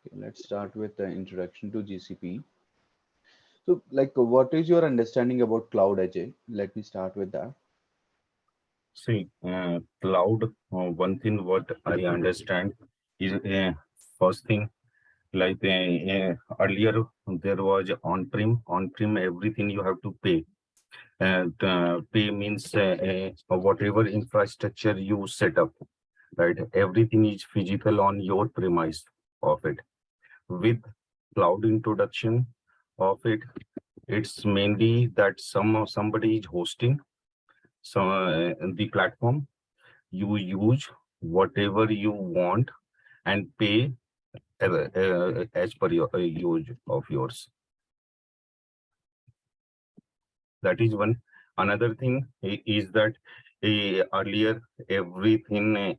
Okay, let's start with the introduction to GCP. So, what is your understanding about cloud, Ajay? Let me start with that. See, cloud, one thing what I understand is first thing, like earlier there was on-prem everything you have to pay. And pay means whatever infrastructure you set up, right? Everything is physical on your premise of it. With cloud introduction of it, it's mainly that somebody is hosting the platform. You use whatever you want and pay as per your use of yours. That is one. Another thing is that earlier everything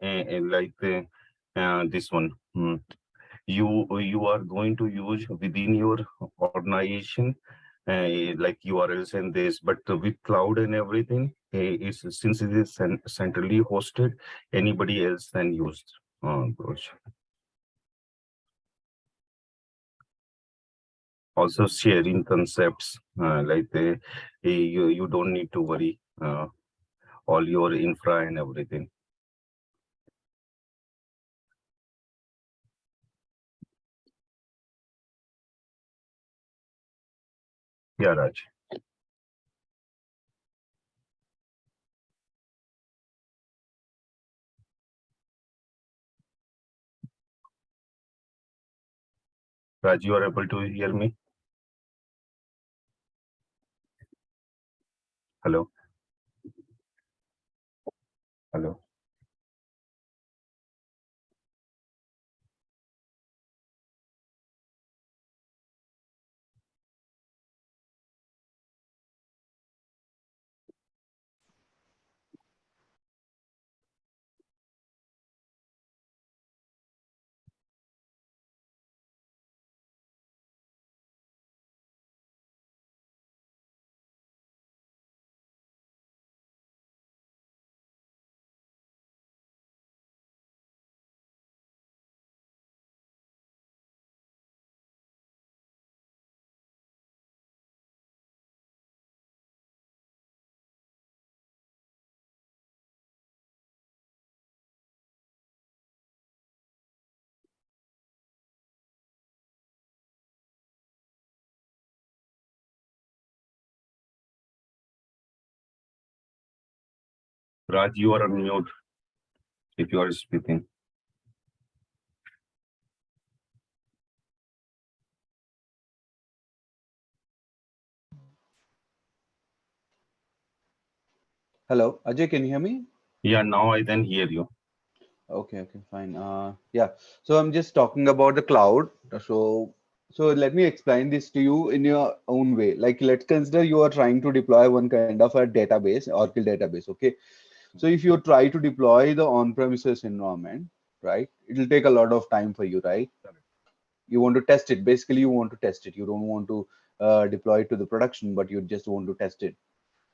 this one. You are going to use within your organization like URLs and this, but with cloud and everything, it's since it is centrally hosted, anybody else can use those. Also sharing concepts you don't need to worry all your infra and everything. Yeah, Raj. Raj, you are able to hear me? Hello. Hello. Raj, you are on mute if you are speaking. Hello, Ajay, can you hear me? Yeah, now I can hear you. Okay, okay, fine. Yeah. So I'm just talking about the cloud. So let me explain this to you in your own way. Like, let's consider you are trying to deploy one kind of a database, Oracle database. Okay. So if you try to deploy the on-premises environment, right, it'll take a lot of time for you, right? You want to test it. Basically, you want to test it. You don't want to deploy it to the production, but you just want to test it,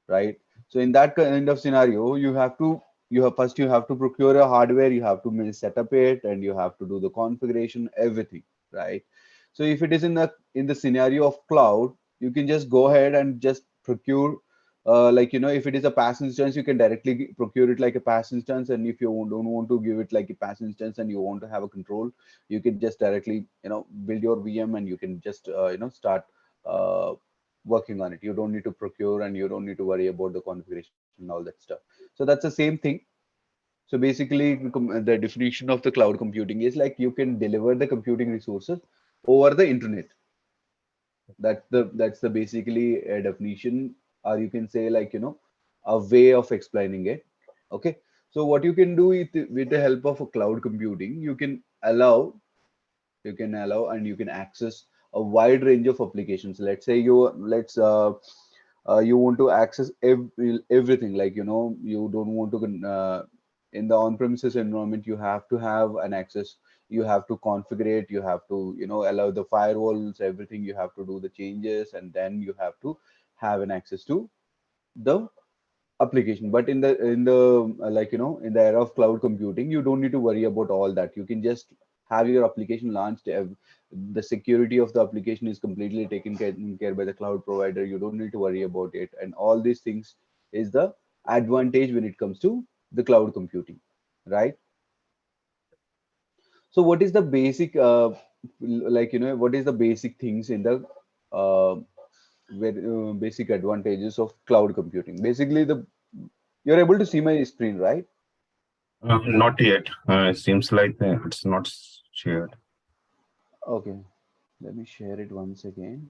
right? So in that kind of scenario, you have to procure a hardware, you have to set up it, and you have to do the configuration, everything, right? So if it is in the scenario of cloud, you can just go ahead and just procure. If it is a PaaS instance, you can directly procure it like a PaaS instance. And if you don't want to give it like a PaaS instance and you want to have a control, you can just directly, build your VM and you can just, start uh, working on it. You don't need to procure and you don't need to worry about the configuration and all that stuff. So that's the same thing. So basically, the definition of the cloud computing is like you can deliver the computing resources over the internet. That's the basically a definition, or you can say like a way of explaining it. Okay. So what you can do with the help of a cloud computing, you can allow and you can access a wide range of applications. Let's say you want to access everything, like you don't want to in the on-premises environment, you have to have an access. You have to configure it, you have to allow the firewalls, everything. You have to do the changes, and then you have to have an access to the application. But in the in the era of cloud computing, you don't need to worry about all that. You can just have your application launched. The security of the application is completely taken care by the cloud provider. You don't need to worry about it. And all these things is the advantage when it comes to the cloud computing, right? So what is the basic, what is the basic things in the uh, basic advantages of cloud computing? Basically, you're able to see my screen, right? Not yet. It seems like it's not shared. Okay, let me share it once again.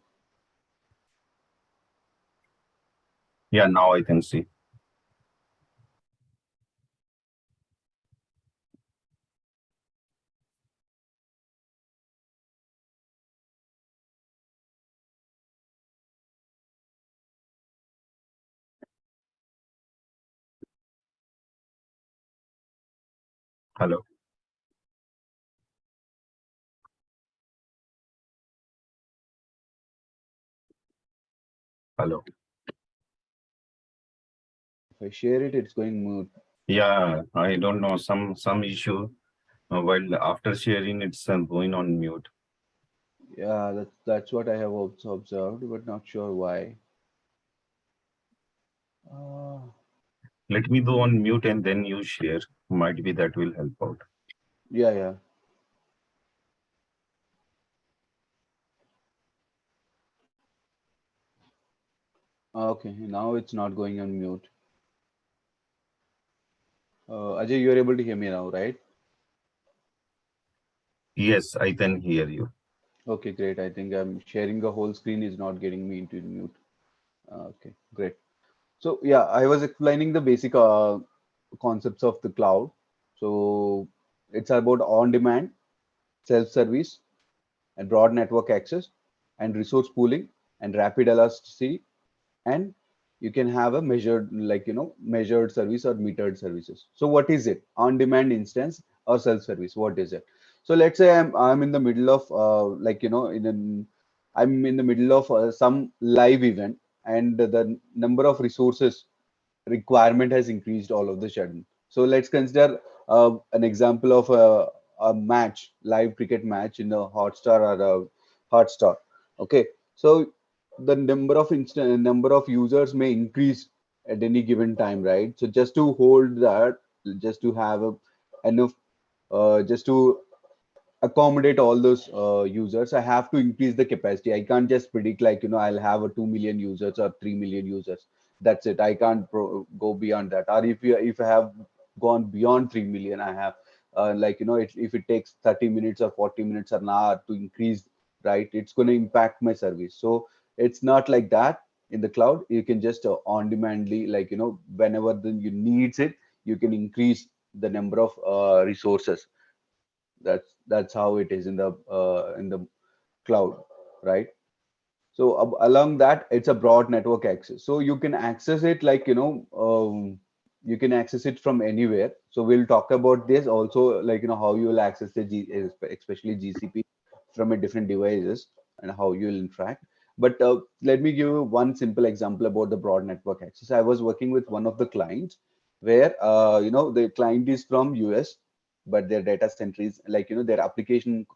Yeah, now I can see. Hello, hello. If I share it, it's going mute. Yeah, I don't know some issue. While after sharing, it's going on mute. Yeah, that's what I have also observed, but not sure why. Uh, Let me go on mute and then you share. Might be that will help out. yeah, yeah. Okay, now it's not going on mute. Ajay, you're able to hear me now, right? Yes, I can hear you. Okay, great. I think I'm sharing the whole screen is not getting me into mute. Okay, great. So yeah, I was explaining the basic concepts of the cloud. So it's about on-demand, self-service, and broad network access, and resource pooling, and rapid elasticity, and you can have a measured, measured service or metered services. So what is it? On-demand instance or self-service? What is it? So let's say I'm in the middle of I'm in the middle of some live event, and the number of resources requirement has increased all of the sudden. So let's consider an example of a match, live cricket match in a Hotstar or a Hotstar. Okay, so the number of users may increase at any given time, right? So just to hold that, just to have enough, just to accommodate all those users, I have to increase the capacity. I can't just predict I'll have a 2 million users or 3 million users. That's it. I can't go beyond that. Or if I have gone beyond 3 million, I have if it takes 30 minutes or 40 minutes or an hour to increase, right? It's going to impact my service. So it's not like that in the cloud. You can just on demandly, whenever you needs it, you can increase the number of resources. That's how it is in the cloud, right? So along that, it's a broad network access. So you can access it you can access it from anywhere. So we'll talk about this also, how you will access especially GCP from a different devices and how you will interact. But let me give you one simple example about the broad network access. I was working with one of the clients where the client is from US, but their data center is their application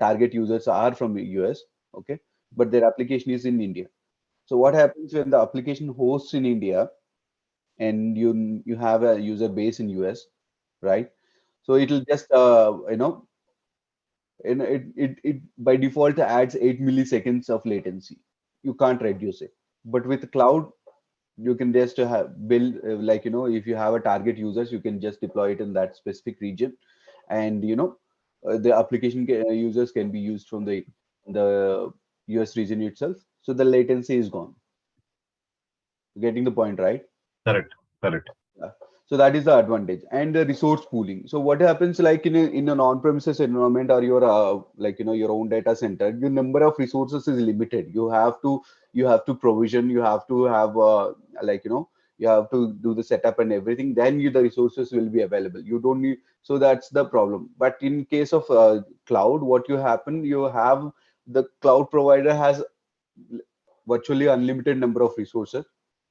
target users are from US. Okay, but their application is in India. So what happens when the application hosts in India and you have a user base in US, right? So it'll just it by default adds 8 milliseconds of latency. You can't reduce it. But with cloud, you can just have build if you have a target users, you can just deploy it in that specific region, and the users can be used from the US region itself. So the latency is gone. Getting the point, right? Correct, correct. Yeah. So that is the advantage. And the resource pooling. So what happens in an on-premises environment or your your own data center, the number of resources is limited. You have to provision, you have to have you have to do the setup and everything. Then the resources will be available. You don't need. So that's the problem. But in case of cloud, what you happen, you have the cloud provider has virtually unlimited number of resources,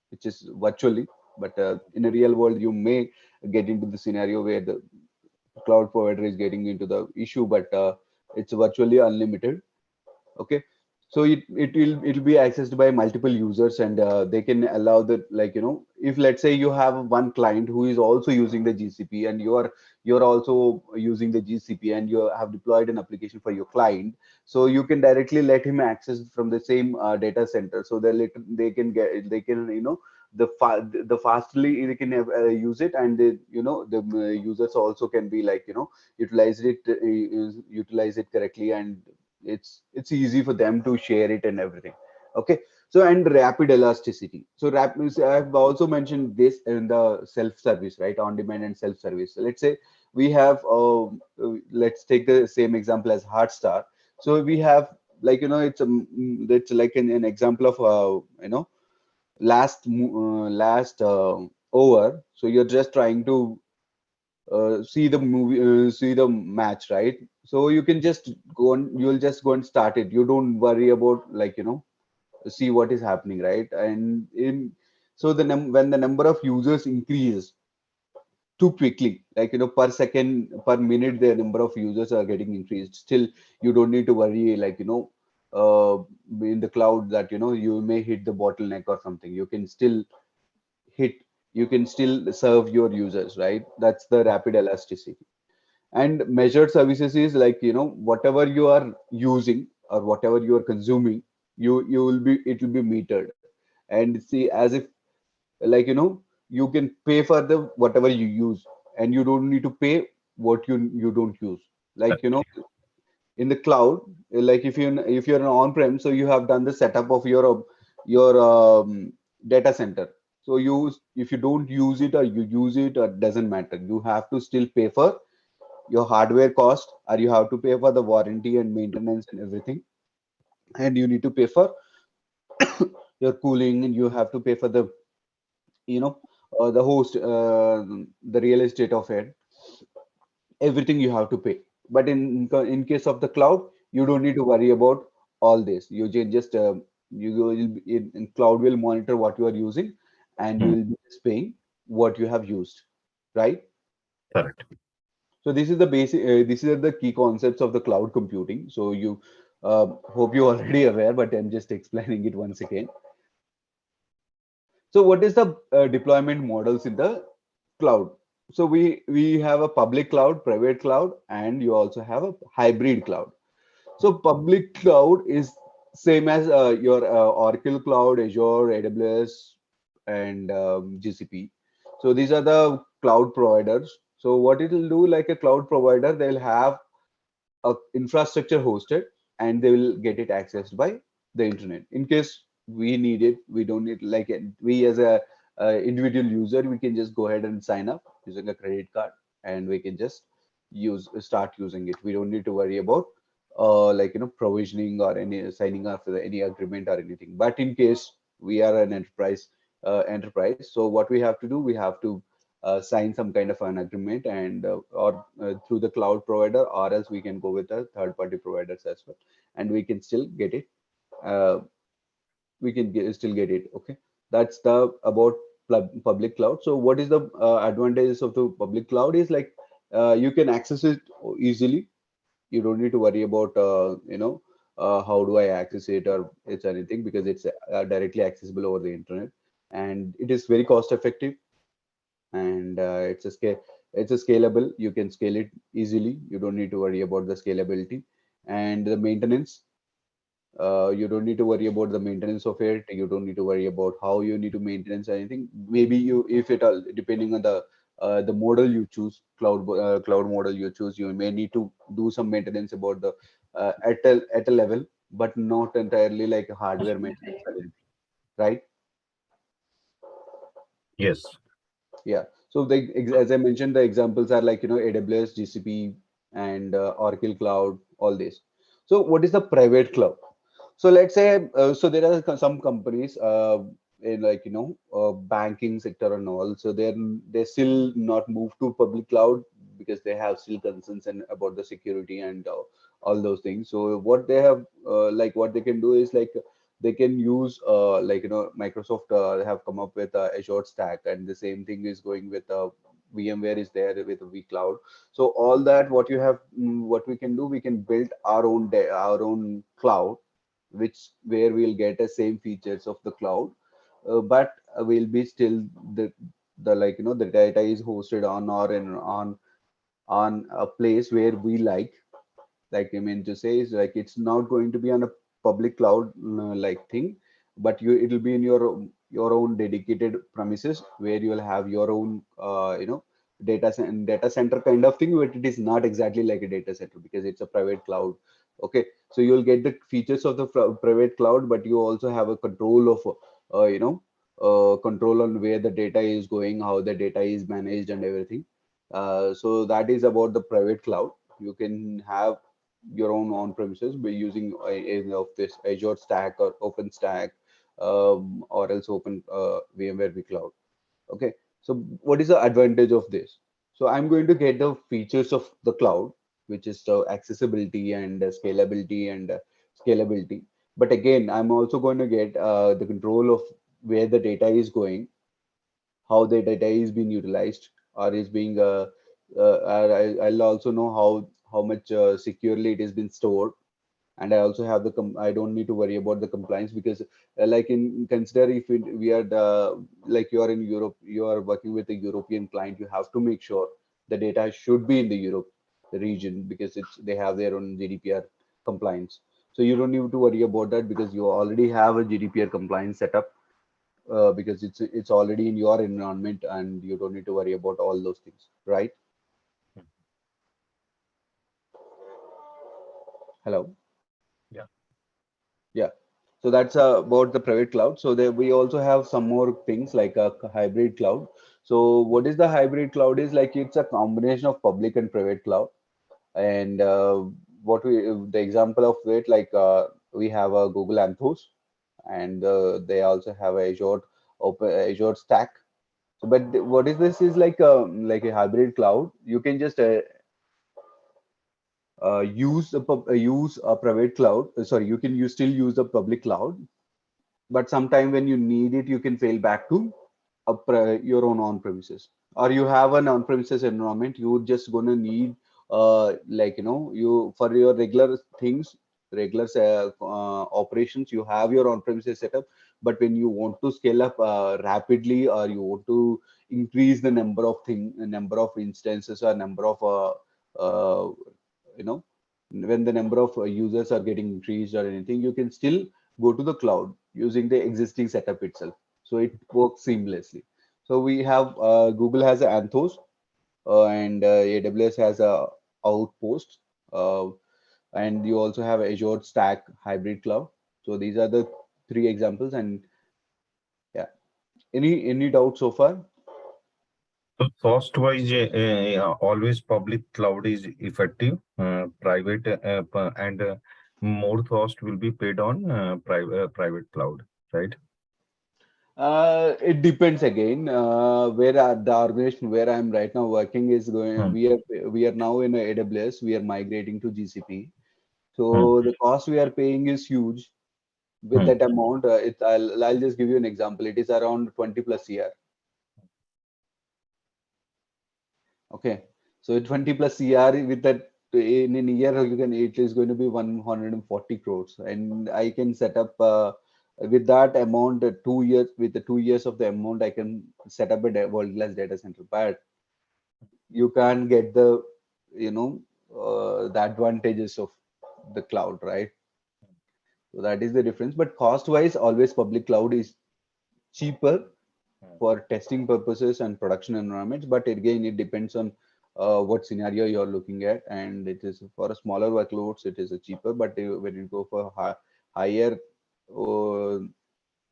which is virtually, but in a real world, you may get into the scenario where the cloud provider is getting into the issue, but it's virtually unlimited. Okay, so it'll be accessed by multiple users, and they can allow the, like, if let's say you have one client who is also using the GCP, and you're also using the GCP, and you have deployed an application for your client, so you can directly let him access from the same data center, so they can get, they can, the fastly they can use it, and the users also can be, like, utilize it correctly, and it's easy for them to share it and everything. Okay, so and rapid elasticity. So I've also mentioned this in the self-service, right? On demand and self-service. So let's say we have, let's take the same example as Hotstar. So we have, like, it's like an example of last over. So you're just trying to see the movie, see the match, right? So you can just go on, you'll just go and start it. You don't worry about, like, see what is happening, right? And in so when the number of users increase too quickly, like, per second, per minute, the number of users are getting increased. Still, you don't need to worry, like, in the cloud, that you may hit the bottleneck or something. Hit you can still serve your users, right? That's the rapid elasticity. And measured services is, like, whatever you are using or whatever you are consuming, you will be it will be metered, and see, as if, like, you can pay for the whatever you use, and you don't need to pay what you don't use, like, in the cloud. Like, if you're an on-prem, so you have done the setup of your data center. So if you don't use it or you use it, or doesn't matter, you have to still pay for your hardware cost, or you have to pay for the warranty and maintenance and everything, and you need to pay for your cooling, and you have to pay for the, you know the host, the real estate of it, everything you have to pay. But in case of the cloud, you don't need to worry about all this. You just in cloud will monitor what you are using, and you Hmm. will be just paying what you have used, right? Correct. So this is the basic. These are the key concepts of the cloud computing. So you hope you're already aware, but I'm just explaining it once again. So what is the deployment models in the cloud? So we have a public cloud, private cloud, and you also have a hybrid cloud. So public cloud is same as your Oracle Cloud, Azure, AWS, and GCP. So these are the cloud providers. So what it will do, like a cloud provider, they'll have a infrastructure hosted, and they will get it accessed by the internet. In case we need it, we don't need, like, we as a individual user, we can just go ahead and sign up using a credit card, and we can just start using it. We don't need to worry about like, provisioning or any signing up for any agreement or anything. But in case we are an enterprise, so what we have to do, we have to sign some kind of an agreement, and or through the cloud provider, or else we can go with the third party providers as well, and we can still get it. uh, still get it. Okay, that's the about public cloud. So what is the advantages of the public cloud is, like, you can access it easily. You don't need to worry about how do I access it or it's anything, because it's directly accessible over the internet, and it is very cost effective, and it's a scalable. You can scale it easily. You don't need to worry about the scalability. And the maintenance, you don't need to worry about the maintenance of it. You don't need to worry about how you need to maintenance anything. Maybe you, if it all, depending on the model you choose, cloud model you choose, you may need to do some maintenance about the at a level, but not entirely like hardware maintenance or anything, right? Yes. Yeah. So as I mentioned, the examples are, like, AWS, GCP, and Oracle Cloud, all this. So what is the private cloud? So let's say, so there are some companies in, like, banking sector and all. So they still not move to public cloud, because they have still concerns and about the security and all those things. So what they have, like, what they can do is, like, they can use, like, Microsoft have come up with Azure stack, and the same thing is going with VMware is there with vCloud. So all that what you have, what we can do, we can build our own our own cloud, which where we'll get the same features of the cloud, but we'll be still the like the data is hosted on or in on a place where we like I mean to say is like it's not going to be on a public cloud like thing, but it'll be in your own dedicated premises where you'll have your own data center kind of thing, but it is not exactly like a data center because it's a private cloud. Okay, so you'll get the features of the private cloud, but you also have a control of control on where the data is going, how the data is managed and everything. So that is about the private cloud. You can have your own on-premises by using any of this Azure Stack or OpenStack, or else Open VMware vCloud. Okay, so what is the advantage of this? So I'm going to get the features of the cloud, which is the accessibility and scalability and scalability. But again, I'm also going to get the control of where the data is going, how the data is being utilized or is being I'll also know how much securely it has been stored. And I also have I don't need to worry about the compliance because like in consider if we are like you are in Europe, you are working with a European client, you have to make sure the data should be in the Europe region because they have their own GDPR compliance. So you don't need to worry about that because you already have a GDPR compliance setup, because it's already in your environment and you don't need to worry about all those things, right? Hello. Yeah. Yeah. So that's about the private cloud. So there we also have some more things like a hybrid cloud. So what is the hybrid cloud is like it's a combination of public and private cloud. And what we the example of it like we have a Google Anthos, and they also have a Azure Stack. So, but what is this is like a hybrid cloud. You can just use a private cloud. Sorry, you can still use the public cloud, but sometime when you need it, you can fail back to your own on-premises, or you have an on-premises environment. You're just gonna need you for your regular things, regular operations. You have your on-premises setup, but when you want to scale up rapidly, or you want to increase the number of instances, or number of you know when the number of users are getting increased or anything, you can still go to the cloud using the existing setup itself. So it works seamlessly. So we have Google has a Anthos, and AWS has a Outpost, uh, and you also have Azure Stack hybrid cloud. So these are the three examples. And yeah, any doubts so far? So cost-wise, always public cloud is effective. Private and more cost will be paid on private cloud, right? It depends again. Where the organization where I'm right now working is going. Hmm. We are now in AWS. We are migrating to GCP. Hmm. So the cost we are paying is huge. With Hmm. that amount, I'll just give you an example. It is around 20 plus year. Okay, so 20 plus CR with that in a year you can it is going to be 140 crores, and I can set up with that amount 2 years, with the 2 years of the amount I can set up a world-class data center. But you can't get you know the advantages of the cloud, right? So that is the difference. But cost-wise, always public cloud is cheaper Hmm. for testing purposes and production environments. But again, it depends on what scenario you're looking at, and it is for a smaller workloads, it is a cheaper. But when you go for higher uh,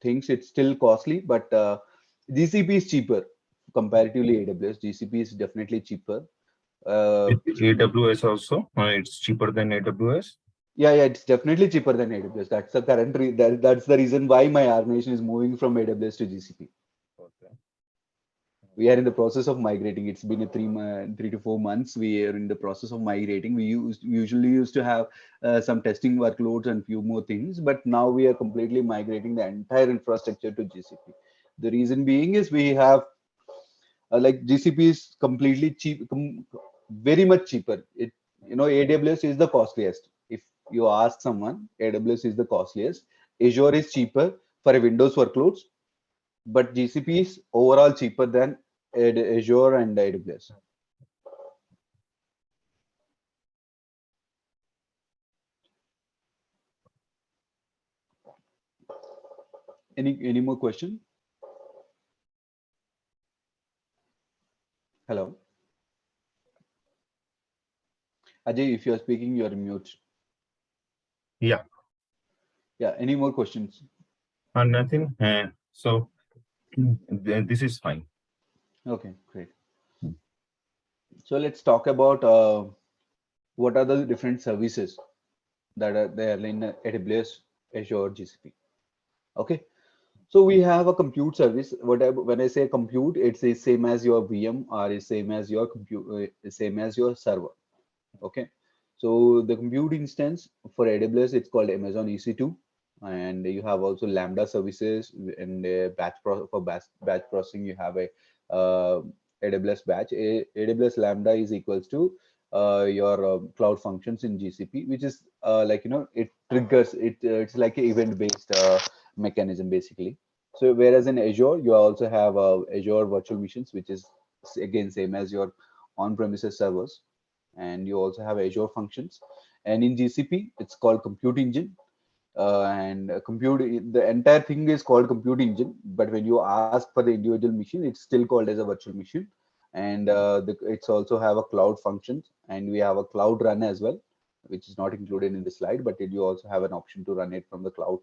things, it's still costly. But GCP is cheaper comparatively AWS. GCP is definitely cheaper. Uh, With AWS also, it's cheaper than AWS. yeah, it's definitely cheaper than AWS. That's the current that's the reason why my organization is moving from AWS to GCP. Okay. We are in the process of migrating. It's been a 3 to 4 months. We are in the process of migrating. Usually used to have some testing workloads and few more things, but now we are completely migrating the entire infrastructure to GCP. The reason being is we have like GCP is completely cheap, very much cheaper. AWS is the costliest. If you ask someone, AWS is the costliest. Azure is cheaper for Windows workloads, but GCP is overall cheaper than Azure and AWS. Any more question? Hello, Ajay. If you are speaking, you are mute. Yeah, Yeah. Any more questions? nothing. So this is fine. Okay, great. So let's talk about what are the different services that are there in AWS, Azure, GCP. Okay. So we have a compute service. When I say compute, it's the same as your VM or is same as your compute, same as your server. Okay. So the compute instance for AWS, it's called Amazon EC2, and you have also Lambda services and for batch processing. You have a AWS batch. AWS Lambda is equals to your cloud functions in GCP, which is it triggers it. It's like an event-based mechanism basically. So whereas in Azure, you also have Azure virtual machines, which is again same as your on-premises servers, and you also have Azure functions. And in GCP, it's called Compute Engine. The entire thing is called Compute Engine. But when you ask for the individual machine, it's still called as a virtual machine. And it's also have a cloud functions, and we have a cloud run as well, which is not included in the slide, but you also have an option to run it from the cloud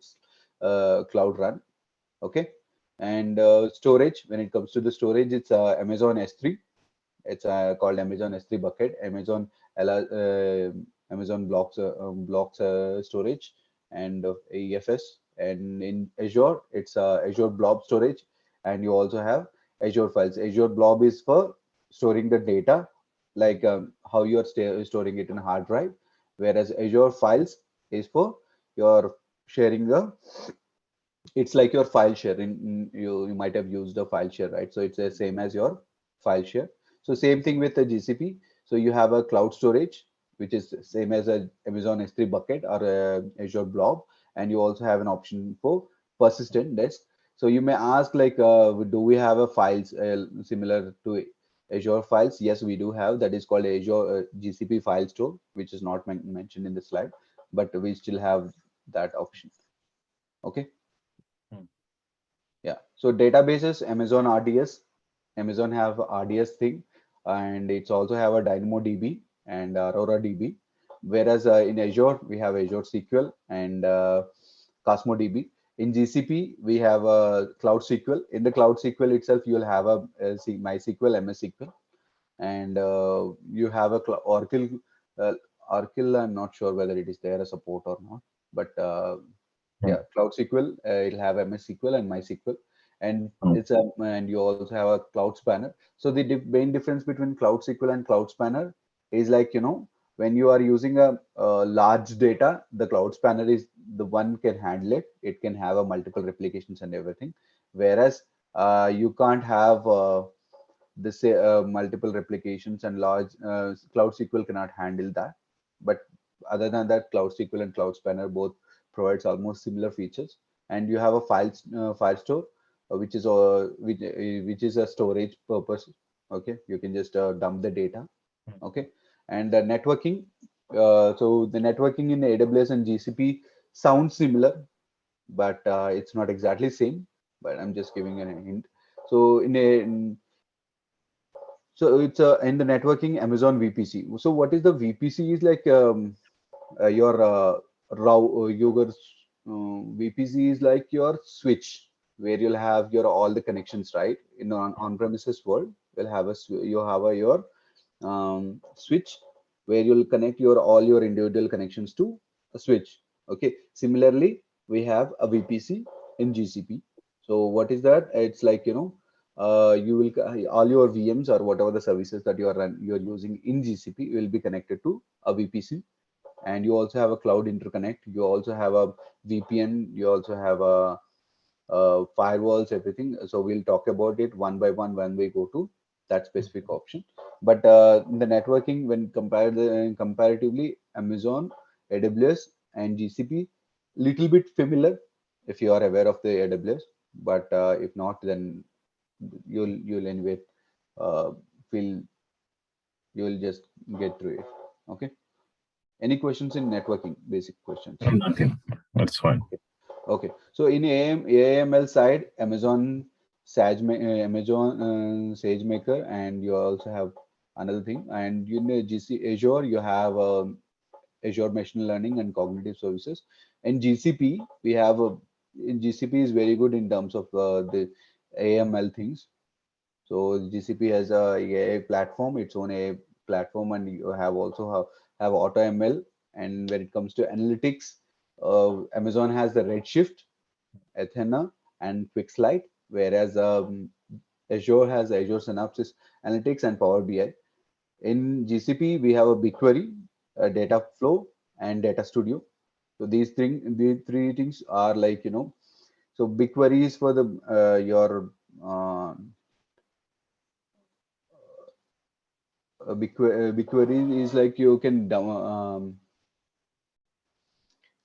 run. Okay. And storage, when it comes to the storage, it's Amazon S3. It's called Amazon S3 bucket, Amazon blocks storage, and AEFS. And in Azure, it's Azure Blob storage, and you also have Azure files. Azure Blob is for storing the data, like how you are storing it in a hard drive, whereas Azure files is for your sharing the it's like your file share you might have used a file share, right? So it's the same as your file share. So same thing with the GCP. So you have a cloud storage, which is same as a Amazon S3 bucket or a Azure Blob, and you also have an option for persistent disk. So you may ask like, do we have a files similar to Azure files? Yes, we do have. That is called Azure GCP file store, which is not mentioned in the slide, but we still have that option. Okay. Hmm. Yeah. So databases, Amazon RDS, Amazon have RDS thing, and it's also have a DynamoDB and Aurora DB. Whereas in Azure we have Azure SQL and Cosmo DB. In GCP we have Cloud SQL. In the Cloud SQL itself, you'll have MySQL, MS SQL, and you have a Oracle. Uh, Oracle, I'm not sure whether it is there a support or not, but Hmm. yeah, Cloud SQL, it'll have MS SQL and MySQL, and Hmm. and you also have a Cloud Spanner. So the main difference between Cloud SQL and Cloud Spanner is like, when you are using a large data, the Cloud Spanner is the one can handle it. It can have a multiple replications and everything, whereas you can't have this multiple replications and large Cloud SQL cannot handle that. But other than that, Cloud SQL and Cloud Spanner both provides almost similar features. And you have a file store, which is a storage purpose. Okay, you can just dump the data. Hmm. Okay, and the networking. So the networking in AWS and GCP sounds similar, but it's not exactly same. But I'm just giving a hint. So it's in the networking, Amazon VPC. So what is the VPC is like, your VPC is like your switch, where you'll have your all the connections, right? In on-premises world, you have your switch, where you'll connect your all your individual connections to a switch. Okay. Similarly, we have a VPC in GCP. So what is that? It's like, you will all your VMs or whatever the services that you're using in GCP will be connected to a VPC. And you also have a cloud interconnect. You also have a VPN. You also have firewalls, everything. So we'll talk about it one by one when we go to that specific option. But in the networking, when compared comparatively, Amazon, AWS, and GCP, little bit familiar if you are aware of the AWS. But if not, then you'll anyway uh, feel you'll just get through it. Okay. Any questions in networking? Basic questions. Nothing. That's fine. Okay. So in AML side, Amazon SageMaker, and you also have another thing. And you know Azure, you have Azure Machine Learning and Cognitive Services. And GCP, we have in GCP is very good in terms of the AML things. So GCP has a AI platform, its own AI platform, and you have also have AutoML. And when it comes to analytics, Amazon has the Redshift, Athena, and QuickSight, whereas Azure has Azure Synapse Analytics and Power BI. In GCP, we have a BigQuery, a Data Flow, and Data Studio. So these three things are like So BigQuery is for the your BigQuery is like you can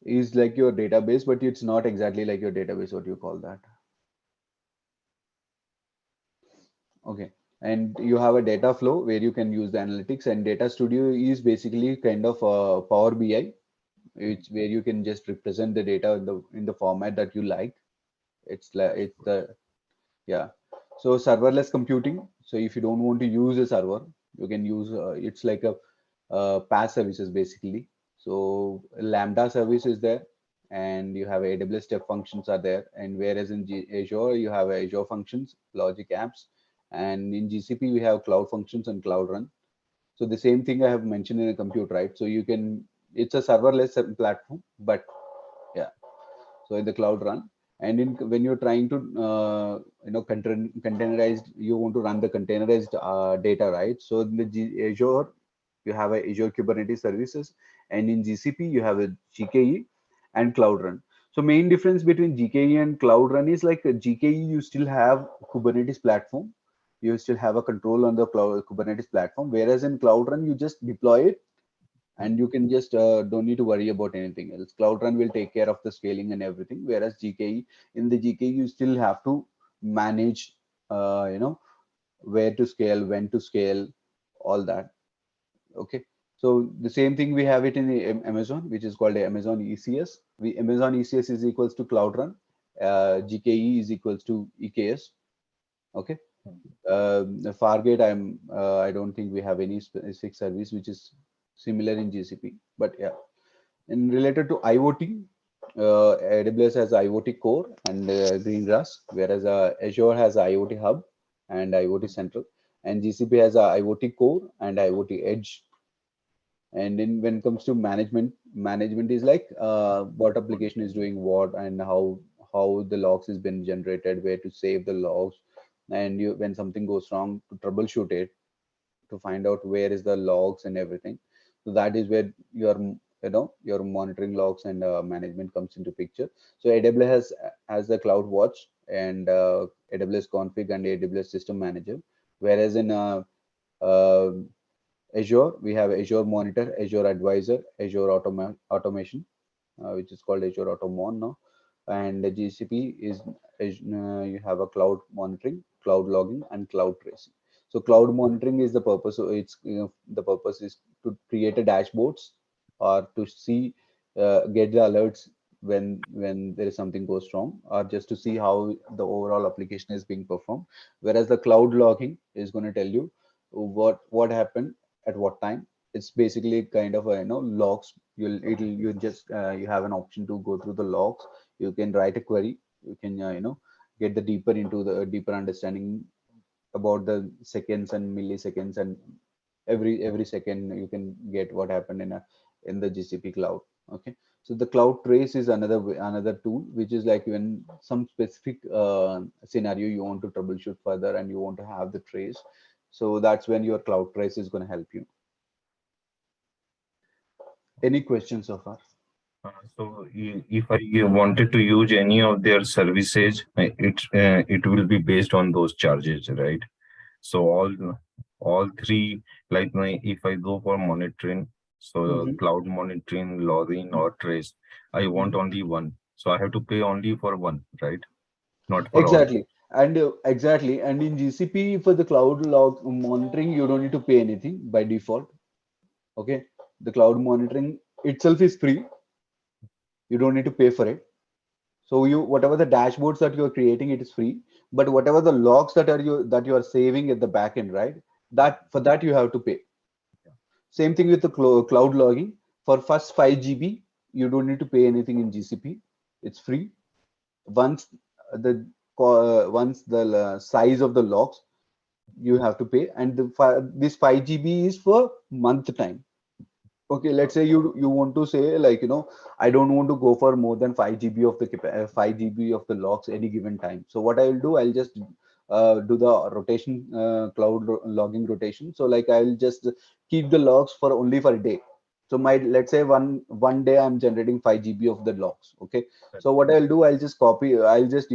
is like your database, but it's not exactly like your database. What do you call that? Okay. And you have a data flow where you can use the analytics, and Data Studio is basically kind of Power BI. It's where you can just represent the data in the format that you like. It's like it's the Yeah. So serverless computing. So if you don't want to use a server, you can use it's like a PaaS services basically. So Lambda service is there, and you have AWS step functions are there. And whereas in Azure you have Azure functions, logic apps, and in GCP we have cloud functions and cloud run. So the same thing I have mentioned in a compute, right? So you can it's a serverless platform, but yeah, so in the cloud run. And in when you're trying to containerized, you want to run the containerized data, right? So in the Azure you have a Azure Kubernetes services, and in GCP you have a GKE and cloud run. So main difference between GKE and cloud run is like GKE you still have Kubernetes platform, you still have a control on the cloud Kubernetes platform, whereas in cloud run you just deploy it, and you can just don't need to worry about anything else. Cloud Run will take care of the scaling and everything. Whereas GKE, in the GKE, you still have to manage, where to scale, when to scale, all that. Okay. So the same thing we have it in the Amazon, which is called the Amazon ECS. Amazon ECS is equals to Cloud Run. GKE is equals to EKS. Okay. Fargate, I don't think we have any specific service which is similar in GCP, but yeah. And related to IoT, AWS has IoT Core and Greengrass, whereas Azure has IoT Hub and IoT Central, and GCP has IoT Core and IoT Edge. And then when it comes to management is like what application is doing what, and how the logs has been generated, where to save the logs, and you when something goes wrong, to troubleshoot it, to find out where is the logs and everything. So that is where your monitoring logs and management comes into picture. So AWS has the Cloud Watch and AWS Config and AWS System Manager, whereas in uh, Azure we have Azure Monitor, Azure Advisor, Azure Automation, which is called Azure Automon now. And the GCP you have a cloud monitoring, cloud logging, and cloud tracing. So cloud monitoring is the purpose. So the purpose is to create a dashboards, or to see get the alerts when there is something goes wrong, or just to see how the overall application is being performed. Whereas the cloud logging is going to tell you what happened at what time. It's basically kind of a logs. You just you have an option to go through the logs. You can write a query. You can get the deeper understanding about the seconds and milliseconds, and every second you can get what happened in the GCP cloud. Okay. So the cloud trace is another tool, which is like when some specific scenario you want to troubleshoot further and you want to have the trace. So that's when your cloud trace is going to help you. Any questions so far? If I wanted to use any of their services, it will be based on those charges, right? So all three, like if I go for monitoring, so Hmm. cloud monitoring, logging or trace, I want Hmm. only one. So I have to pay only for one, right? Not for all. Exactly. And exactly. And in GCP for the cloud log monitoring, you don't need to pay anything by default. Okay. The cloud monitoring itself is free. You don't need to pay for it. So you whatever the dashboards that you're creating, it is free. But whatever the logs that you are saving at the back end, right? That for that you have to pay. Same thing with the cloud logging. For first 5 GB, you don't need to pay anything in GCP. It's free. Once the once the size of the logs, you have to pay, and this 5 GB is for month time. Okay, let's say you want to say, like, I don't want to go for more than 5 GB of the 5 GB of the logs any given time. So what I'll do, I'll just do the rotation, logging rotation. So like I'll just keep the logs for only for a day. So my let's say one day I'm generating 5 GB of the logs. Okay, so what I'll do, I'll just copy. I'll just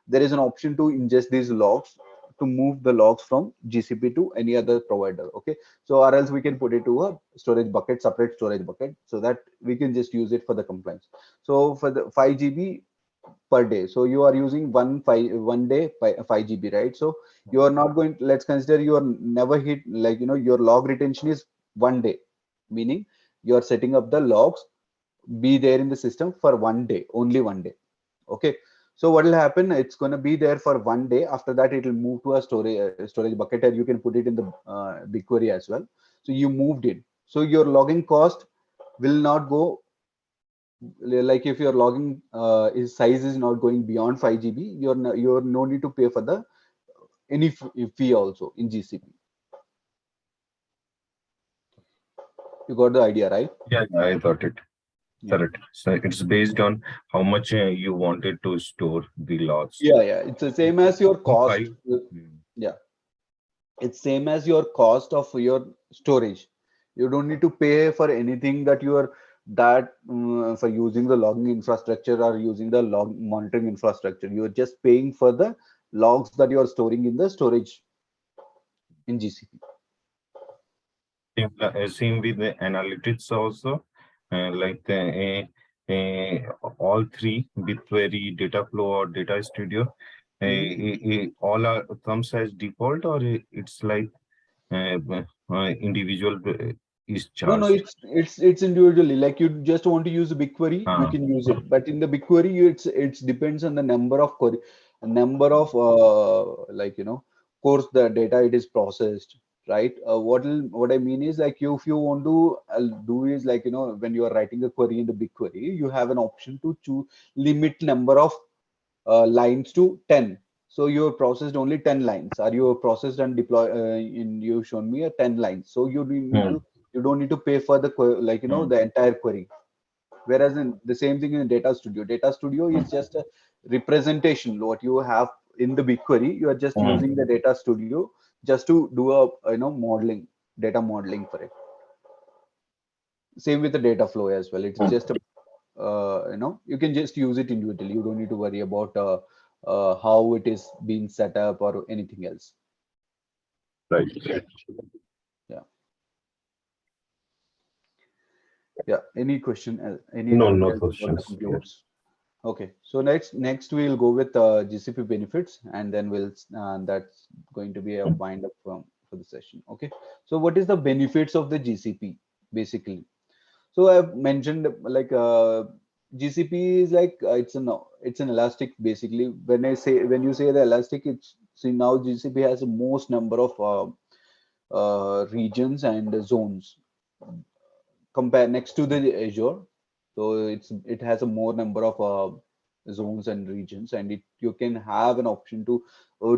there is an option to ingest these logs to move the logs from GCP to any other provider. Okay, so or else we can put it to a storage bucket, separate storage bucket, so that we can just use it for the compliance. So for the 5 GB per day, so you are using 1 day 5 GB, right? So you are not going, let's consider you are never hit, like, your log retention is 1 day, meaning you are setting up the logs be there in the system for 1 day, only 1 day. Okay, so what will happen, it's going to be there for 1 day. After that it will move to a storage bucket, and you can put it in the BigQuery as well. So you moved it, so your logging cost will not go, like if your logging is size is not going beyond 5 GB, you're no need to pay for the any fee also in GCP. You got the idea, right? Yeah, I got it. Yeah. Correct. So it's based on how much you wanted to store the logs. Yeah, it's the same as your cost. Five. Hmm. Yeah, it's same as your cost of your storage. You don't need to pay for anything that you are that for using the logging infrastructure or using the log monitoring infrastructure. You are just paying for the logs that you are storing in the storage in GCP. Same with the analytics also, like all three, BigQuery, Dataflow, or Data Studio, Mhm. all are comes as default, or it's like uh, individual is No, charged. it's individually. Like you just want to use a BigQuery, you Uh, can use it. But in the BigQuery, it's depends on the number of query, number of like course the data it is processed, right? What I mean is, like, if you want to do is, like, when you are writing a query in the BigQuery, you have an option to choose limit number of lines to 10. So you have processed only 10 lines, or you have processed and deploy in you've shown me a 10 lines, so hmm, you don't need to pay for the like hmm, the entire query. Whereas in the same thing in Data Studio is just a representation what you have in the BigQuery. You are just using the hmm, Data Studio just to do a modeling, data modeling for it. Same with the data flow as well. It's just a you can just use it individually. You don't need to worry about how it is being set up or anything else. right. Yeah. Yeah, any question, No, anything no else about the questions. Yeah. clouds? Okay, so next we'll go with GCP benefits, and then that's going to be a wind up for the session. Okay, so what is the benefits of the GCP basically? So I've mentioned, like, GCP is like, it's an elastic basically. When you say the elastic, it's see now GCP has the most number of regions and zones compare next to the Azure. So it has a more number of zones and regions, and you can have an option to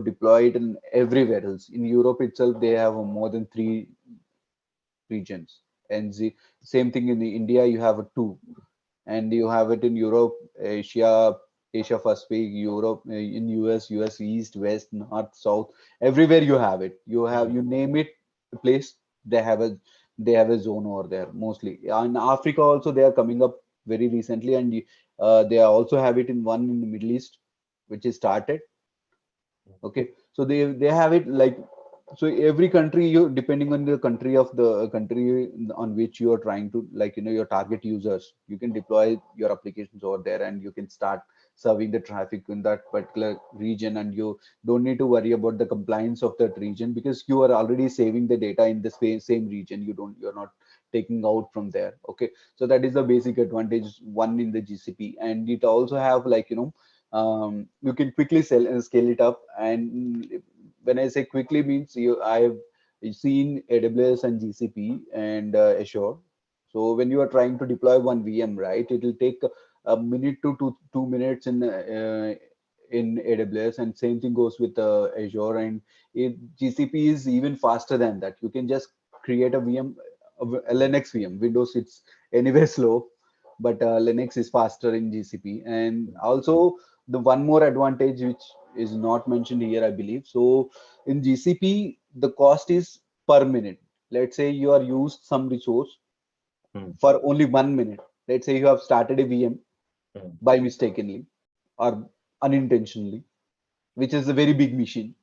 deploy it in everywhere else. In Europe itself, they have more than 3 regions, and same thing in the India, you have a two, and you have it in Europe, Asia, Asia Pacific, Europe, in US East, West, North, South, everywhere you have it. You name it, the place, they have a zone over there mostly. In Africa also they are coming up very recently, and they also have it in one in the Middle East, which is started. Okay, so they have it like So every country, you depending on the country of the country on which you are trying to, like, your target users, you can deploy your applications over there, and you can start serving the traffic in that particular region, and you don't need to worry about the compliance of that region, because you are already saving the data in the same region. You're not taking out from there. Okay, so that is the basic advantage one in the GCP. And it also have, like, you can quickly scale it up. And when I say quickly, means I've seen AWS and GCP and Azure. So when you are trying to deploy one VM, right, it will take a minute to 2 minutes in AWS, and same thing goes with Azure. And GCP is even faster than that. You can just create a VM, a Linux VM. Windows, it's anyway slow, but Linux is faster in GCP. And also the one more advantage which is not mentioned here, I believe. So in GCP, the cost is per minute. Let's say you are used some resource mm, for only 1 minute. Let's say you have started a VM mm, by mistakenly or unintentionally, which is a very big machine.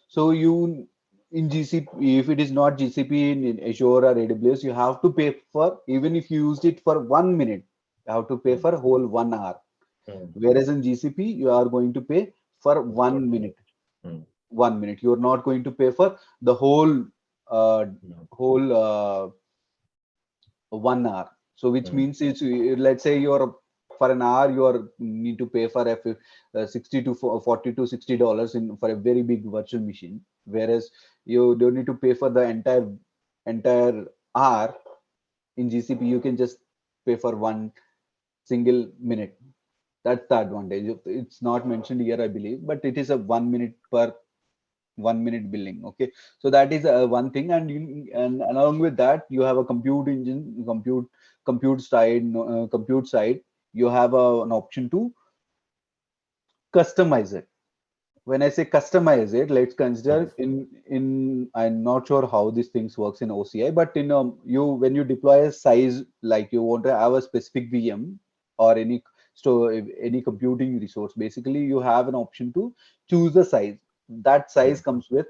So you in GCP, if it is not GCP in Azure or AWS, you have to pay for, even if you used it for 1 minute, you have to pay mm, for whole 1 hour. mm. Whereas in GCP, you are going to pay for Got 1 minute. it. Mm, 1 minute. You are not going to pay for the uh, mm, whole 1 hour. So which mm, means it's, let's say you're for an hour you are need to pay for 60 to 40 to $60 in for a very big virtual machine. Whereas you don't need to pay for the entire hour in GCP. You can just pay for one single minute. That's the advantage. It's not mentioned here, I believe, but it is a 1 minute per 1 minute billing. Okay, so that is one thing. And and along with that, you have a compute engine, compute side. You have an option to customize it. When I say customize it, let's mm, consider in I'm not sure how these things works in OCI, but in you when you deploy a size, like you want to have a specific VM or any store, any computing resource, basically you have an option to choose the size. That size mm, comes with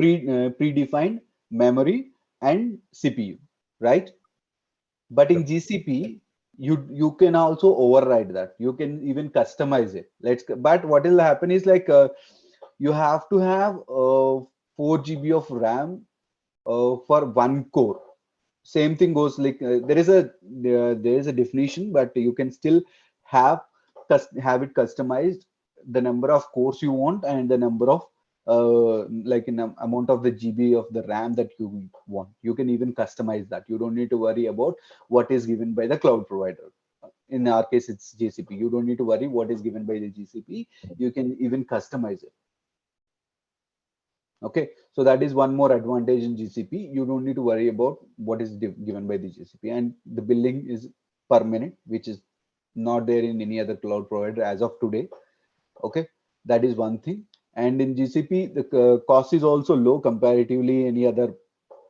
predefined memory and CPU, right? But in yep, GCP, you can also override that. You can even customize it. But what will happen is, like, you have to have 4 GB of RAM for one core. Same thing goes, like, there is a definition, but you can still have have it customized, the number of cores you want and the number of like in amount of the GB of the RAM that you want. You can even customize that. You don't need to worry about what is given by the cloud provider. In our case, it's GCP. You don't need to worry what is given by the GCP. You can even customize it. Okay, so that is one more advantage in GCP. You don't need to worry about what is given by the GCP, and the billing is per minute, which is not there in any other cloud provider as of today. Okay, that is one thing. And in GCP, the cost is also low comparatively any other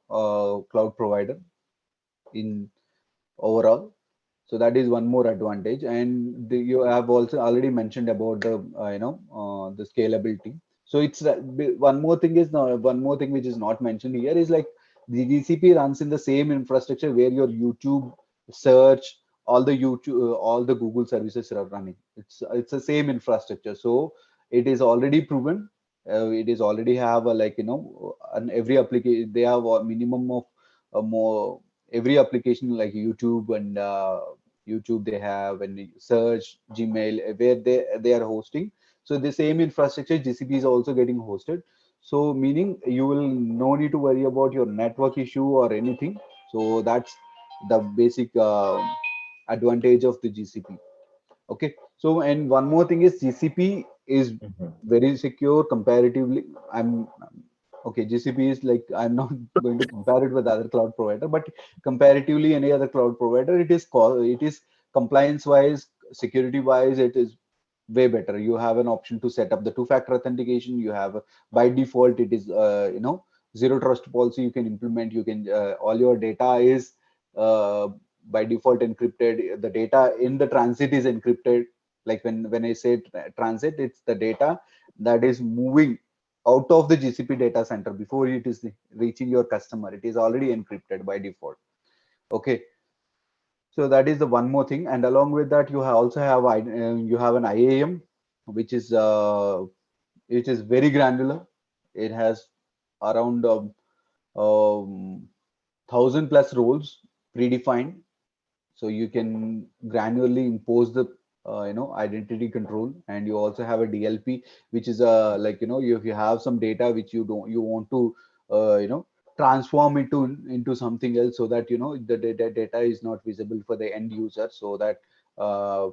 cloud provider in overall. So that is one more advantage. And you have also already mentioned about the the scalability. So it's one more thing is one more thing which is not mentioned here is, like, the GCP runs in the same infrastructure where your YouTube search, all the Google services are running. It's the same infrastructure. So it is already proven. It is already have a, like, on every application they have a minimum of more every application, like YouTube and YouTube they have, and search, Gmail, where they are hosting. So the same infrastructure GCP is also getting hosted. So meaning you will no need to worry about your network issue or anything. So that's the basic advantage of the GCP. Okay, so and one more thing is GCP is mhm, very secure comparatively. I'm okay. GCP is, like, I'm not going to compare it with other cloud provider, but comparatively any other cloud provider, it is compliance wise, security wise, it is way better. You have an option to set up the two-factor authentication. You have by default it is zero trust policy you can implement. You can all your data is uh, by default encrypted. The data in the transit is encrypted. Like when I say transit, it's the data that is moving out of the GCP data center before it is reaching your customer. It is already encrypted by default. Okay, so that is the one more thing, and along with that, you also have you have an IAM, which is very granular. It has around 1,000 plus roles predefined, so you can granularly impose the identity control. And you also have a DLP, which is like if you have some data which you want to transform into something else, so that the data is not visible for the end user, so that uh,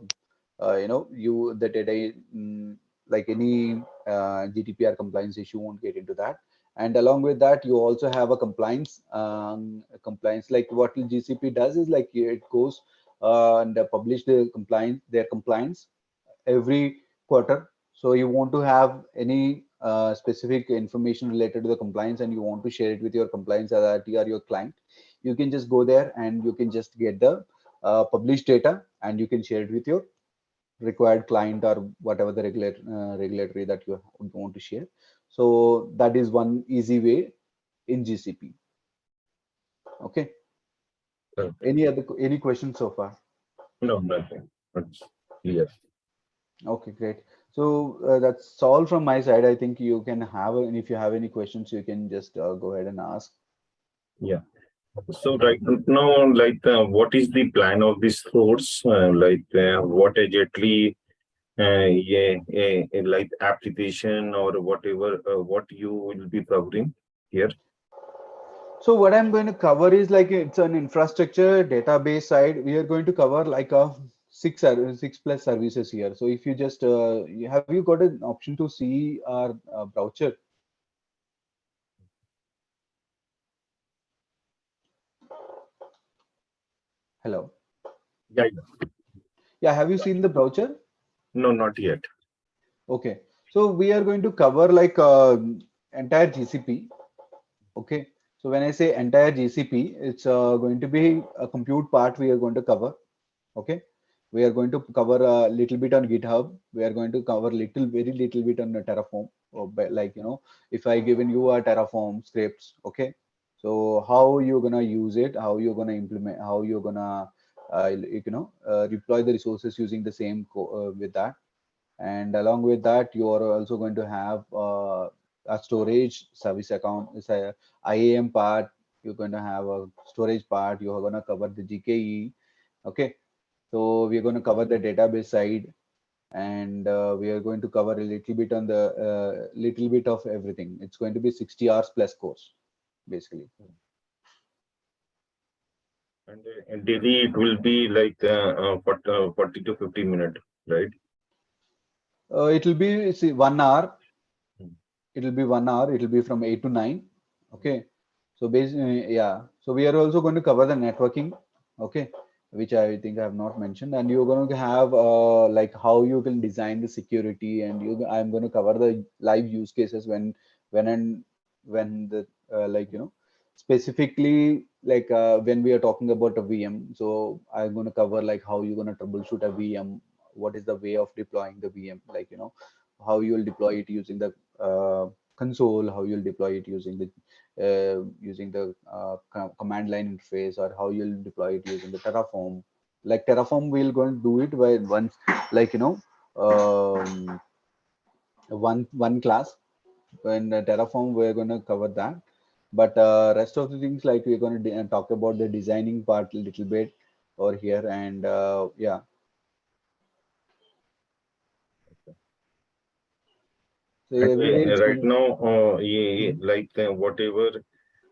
you the data like any GDPR compliance issue won't get into that. And along with that, you also have a compliance, like what GCP does is like it goes and publish their compliance every quarter. So you want to have any specific information related to the compliance, and you want to share it with your compliance authority or your client, you can just go there and you can just get the published data, and you can share it with your required client or whatever the regulatory that you want to share. So that is one easy way in GCP. Okay. Okay. Any questions so far? No, nothing. It's clear. Okay, great. So that's all from my side. I think you can have, and if you have any questions, you can just go ahead and ask. Yeah. So right now, like, what is the plan of this course? What exactly, like application or whatever, what you will be covering here? So what I'm going to cover is like it's an infrastructure database side. We are going to cover like a six plus services here. So if you just have you got an option to see our browser? Hello. Yeah, yeah. Yeah, have you seen the browser? No, not yet. Okay. So we are going to cover like entire GCP. Okay. So when I say entire GCP, it's going to be a compute part we are going to cover. Okay. We are going to cover a little bit on GitHub. We are going to cover very little bit on Terraform. Or like, if I given you a Terraform scripts, okay. So how you're gonna use it, how you're gonna implement, how you're gonna, deploy the resources using the same with that. And along with that, you are also going to have a storage service account. It's a IAM part. You're going to have a storage part. You're going to cover the GKE. Okay. So we're going to cover the database side, and we are going to cover a little bit on the little bit of everything. It's going to be 60 hours plus course, basically. And daily it will be like 40 to 50 minutes, right? It will be, see, 1 hour. Hmm. It will be 1 hour. It will be from 8 to 9. Okay. So basically, yeah. So we are also going to cover the networking. Okay, which I think I have not mentioned. And you're going to have like how you can design the security, and I'm going to cover the live use cases when the like specifically like when we are talking about a VM. So I'm going to cover like how you're going to troubleshoot a VM, what is the way of deploying the VM, like how you will deploy it using the console, how you'll deploy it using the command line interface, or how you'll deploy it using the Terraform. Like Terraform, we'll go and do it by once, like um, one class. In Terraform, we're going to cover that. But rest of the things, like we're going to talk about the designing part a little bit over here, and yeah. So And every day it's right going. now, Mhm. like whatever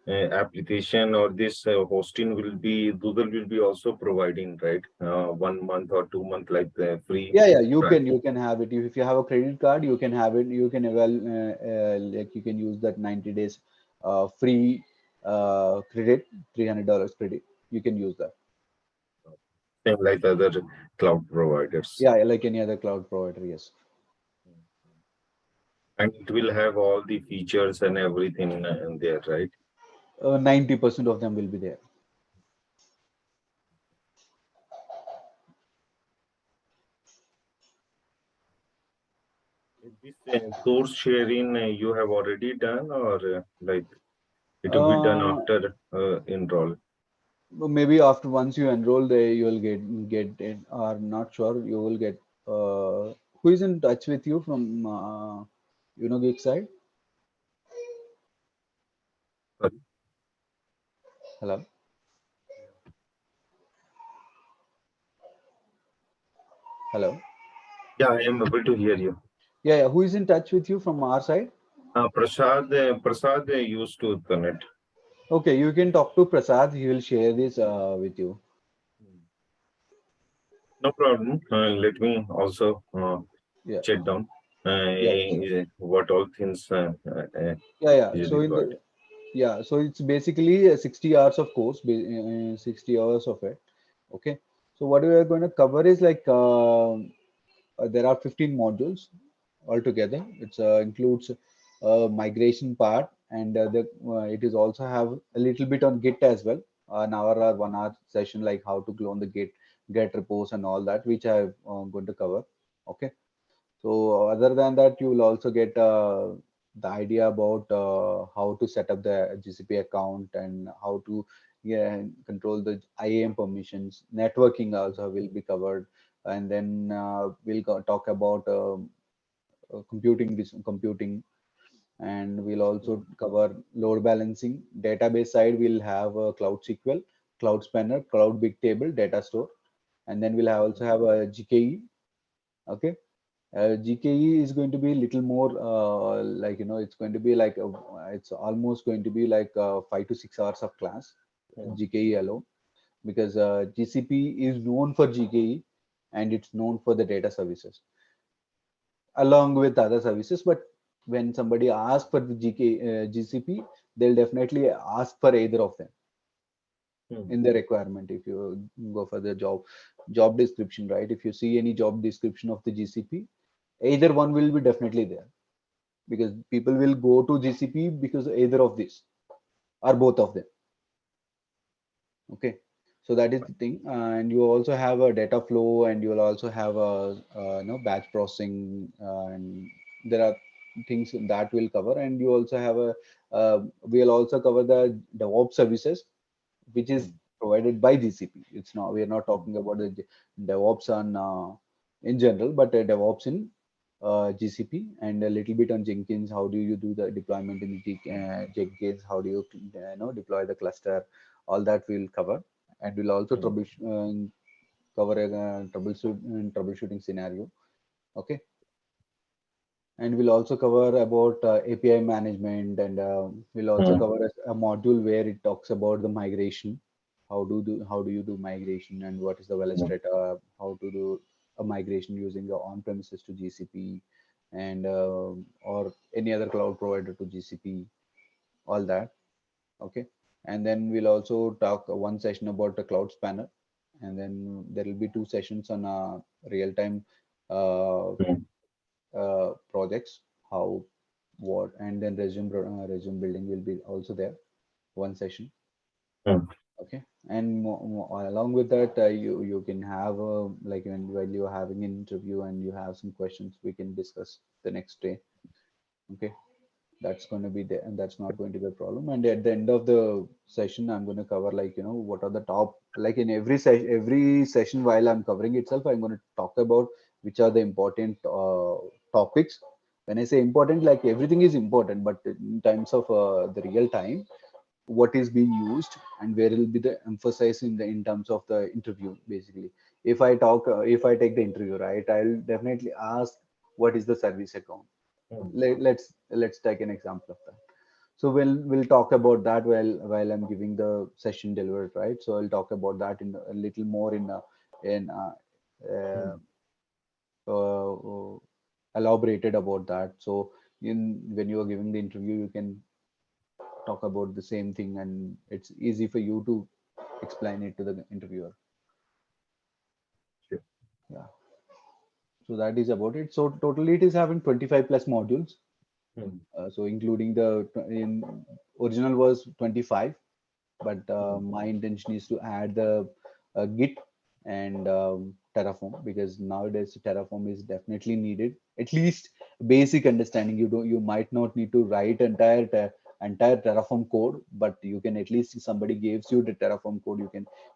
application or this hosting will be, Google will be also providing, right? 1 month or 2 month, like the free Yeah, yeah, you trial. can have it. If you have a credit card, you can have it. You can like you can use that 90 days free credit, $300 credit. You can use that. Same like other cloud providers. Yeah, like any other cloud provider. Yes, And it will have all the features and everything in there, right? 90% of them will be there. This course sharing you have already done, or like it will be done Uh, after enroll? Maybe after once you enroll there, you will get it, or not sure, you will get. Who is in touch with you from Gig side? Sorry. Hello, hello. Yeah, I am able to hear you. Yeah, yeah. Who is in touch with you from our side? Prasad used to connect. Okay, you can talk to Prasad. He will share this with you. No problem. Let me also Yeah, check down yeah, what all things yeah, yeah. is So required. so it's basically 60 hours of course, 60 hours of it. Okay. So what we are going to cover is like there are 15 modules altogether. It includes migration part, and it is also have a little bit on Git as well, an hour or 1 hour session like how to clone the Git repos and all that, which I'm going to cover. Okay. So other than that, you will also get the idea about how to set up the GCP account and how to, yeah, control the IAM permissions. Networking also will be covered, and then talk about computing, and we'll also cover load balancing. Database side, we'll have Cloud SQL, Cloud Spanner, Cloud Bigtable, Data Store, and then we'll also have a GKE. Okay. GKE is going to be a little more like it's going to be like it's almost going to be like 5 to 6 hours of class, GKE alone, because GCP is known for GKE, and it's known for the data services along with other services. But when somebody asks for the GCP, they'll definitely ask for either of them Hmm. in the requirement. If you go for the job description, right? If you see any job description of the GCP, either one will be definitely there, because people will go to GCP because either of these or both of them. Okay, so that is the thing, and you also have a data flow, and you will also have a batch processing, and there are things that will cover, and you also have a we'll also cover the DevOps services, which is Hmm. provided by GCP. It's not, we are not Hmm. talking about the DevOps on in general, but DevOps in GCP, and a little bit on Jenkins. How do you do the deployment in Jenkins? How do you deploy the cluster? All that we'll cover, and we'll also Hmm. cover a troubleshooting scenario. Okay, and we'll also cover about API management, and we'll also Hmm. cover a module where it talks about the migration. How do you do migration, and what is the well Hmm. strata? How to do a migration using the on-premises to GCP, and or any other cloud provider to GCP, all that. Okay, and then we'll also talk one session about the cloud spanner, and then there will be two sessions on real-time uh, Hmm. projects, how, what, and then resume building will be also there, one session. Hmm. Okay, and along with that, you can have like while you're having an interview and you have some questions, we can discuss the next day. Okay, that's going to be there, and that's not going to be a problem. And at the end of the session, I'm going to cover like what are the top, like in every session while I'm covering itself, I'm going to talk about which are the important topics. When I say important, like everything is important, but in terms of the real time, what is being used and where will be the emphasis in terms of the interview. Basically, if I take the interview, right, I'll definitely ask what is the service account. Hmm. Let's take an example of that. So we'll talk about that while I'm giving the session delivered, right? So I'll talk about that in a little more in uh, Hmm. uh, elaborated about that. So in when you are giving the interview, you can talk about the same thing, and it's easy for you to explain it to the interviewer. Sure. Yeah. So that is about it. So totally, it is having 25 plus modules. Hmm. So including the in original was 25, but Hmm. my intention is to add the Git and Terraform, because nowadays Terraform is definitely needed. At least basic understanding. You might not need to write entire Terraform code, but you can at least, somebody gives you the Terraform code,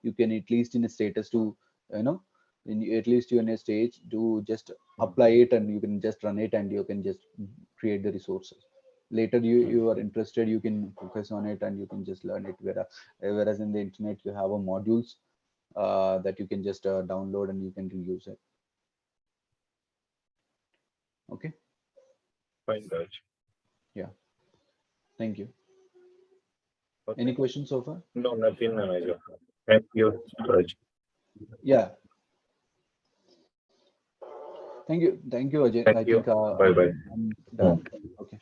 you can at least in a status to, you know, at least you're in a stage to just apply it, and you can just run it, and you can just create the resources. Later you are interested, you can focus on it and you can just learn it. Whereas in the internet you have a modules that you can just download and you can reuse it. Okay. Fine, Raj. Yeah. Thank you. Any Okay. questions so far? No, nothing. Thank you, Raj. Yeah. Thank you. Thank you, Ajay. Thank I you. think Bye bye. I'm done. Okay.